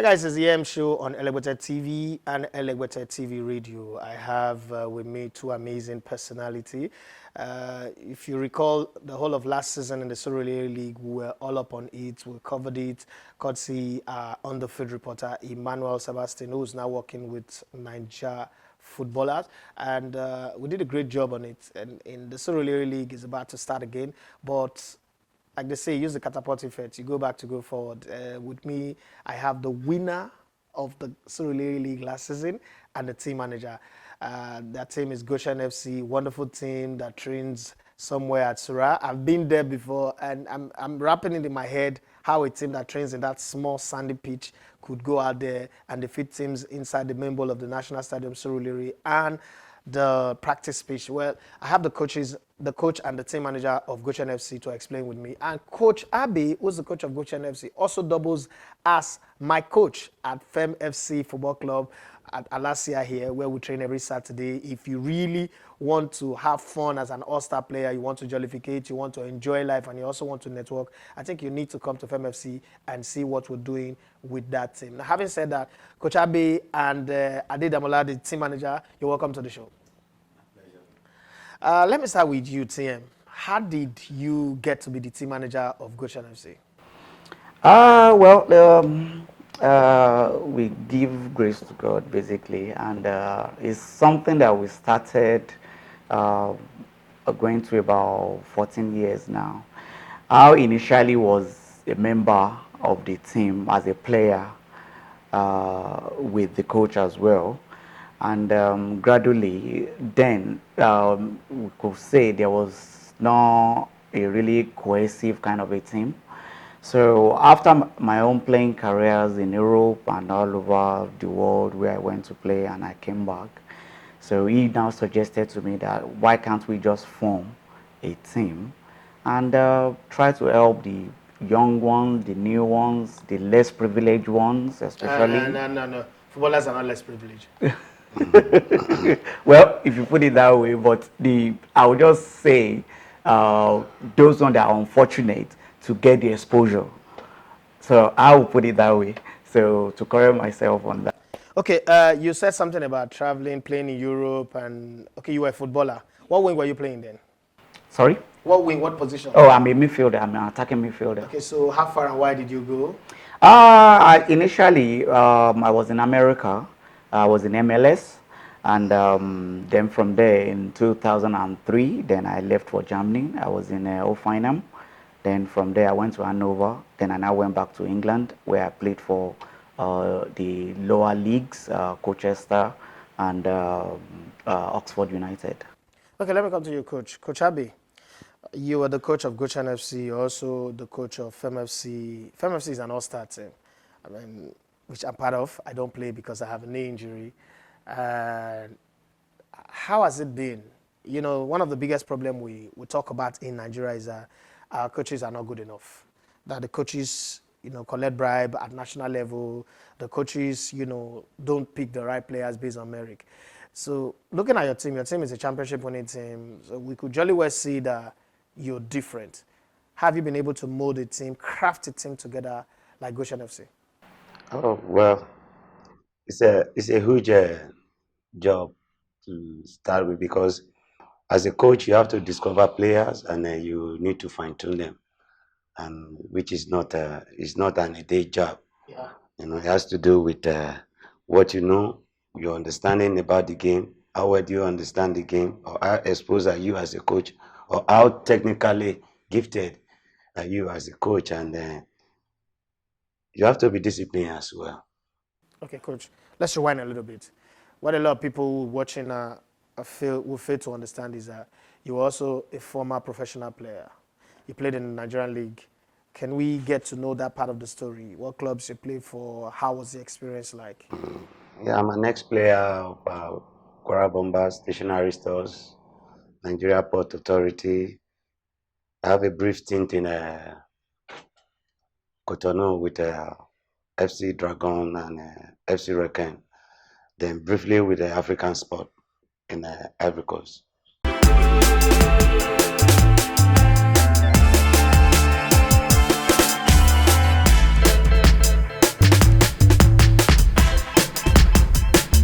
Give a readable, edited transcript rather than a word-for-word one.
guys, it's the Emshow on Elevated TV and Elevated TV Radio. I have with me two amazing personality. If you recall, the whole of last season in the Surulere League, we were all up on it. We covered it. Courtesy on the field reporter Emmanuel Sebastian, who's now working with Nigeria footballers, and we did a great job on it. And in the Surulere League is about to start again, but like they say, use the catapult effect. You go back to go forward. With me, I have the winner of the Surulere League last season and the team manager. That team is Goshen FC, wonderful team that trains somewhere at Surulere. I've been there before, and I'm wrapping it in my head how a team that trains in that small sandy pitch could go out there and defeat teams inside the main bowl of the National Stadium, Surulere, and the practice pitch. Well, I have the coach and the team manager of Goshen FC to explain with me. And Coach Abbey, who's the coach of Goshen FC, also doubles as my coach at Fem FC Football Club at Alasia here, where we train every Saturday. If you really want to have fun as an all-star player, you want to jollificate, you want to enjoy life, and you also want to network, I think you need to come to Fem FC and see what we're doing with that team. Now, having said that, Coach Abbey and Ade Damola, the team manager, you're welcome to the show. Let me start with you, TM. How did you get to be the team manager of Goshen FC? We give grace to God, basically, and it's something that we started going through about 14 years now. I initially was a member of the team as a player with the coach as well. And gradually, then we could say there was not a really cohesive kind of a team. So after my own playing careers in Europe and all over the world where I went to play and I came back, so he now suggested to me that why can't we just form a team and try to help the young ones, the new ones, the less privileged ones, especially. No. Footballers are not less privileged. Well, if you put it that way, but I would just say those ones that are unfortunate to get the exposure. So I will put it that way. So to correct myself on that. Okay, you said something about traveling, playing in Europe, and okay, you were a footballer. What wing were you playing then? Sorry? What wing, what position? Oh, I'm a midfielder. I'm an attacking midfielder. Okay, so how far and wide did you go? Initially, I was in America. I was in MLS. And then from there in 2003, then I left for Germany. I was in Offenham. Then from there I went to Hanover. Then I now went back to England where I played for the lower leagues, Colchester and Oxford United. Okay, let me come to you, Coach. Coach Abbey, you were the coach of Goshen FC, you're also the coach of Fem FC. Fem FC is an all-star team, which I'm part of. I don't play because I have a knee injury. How has it been? You know, one of the biggest problems we talk about in Nigeria is that our coaches are not good enough. That the coaches, collect bribe at national level. The coaches, don't pick the right players based on merit. So looking at your team is a championship winning team. So we could jolly well see that you're different. Have you been able to mold a team, craft a team together like Goshen FC? Oh, well, it's a huge job to start with because as a coach you have to discover players and you need to fine tune them, and which is not an a day job. Yeah. It has to do with what you know, your understanding about the game, how well do you understand the game, or how exposed are you as a coach, or how technically gifted are you as a coach, and you have to be disciplined as well. Okay, Coach. Let's rewind a little bit. What a lot of people watching will fail to understand is that you're also a former professional player. You played in the Nigerian League. Can we get to know that part of the story? What clubs you played for? How was the experience like? Yeah, I'm an ex-player of Quora Bombers, Stationary Stores, Nigeria Port Authority. I have a brief stint in Cotonou with FC Dragon and FC Reken. Then briefly with the African Sport in Ivory Coast.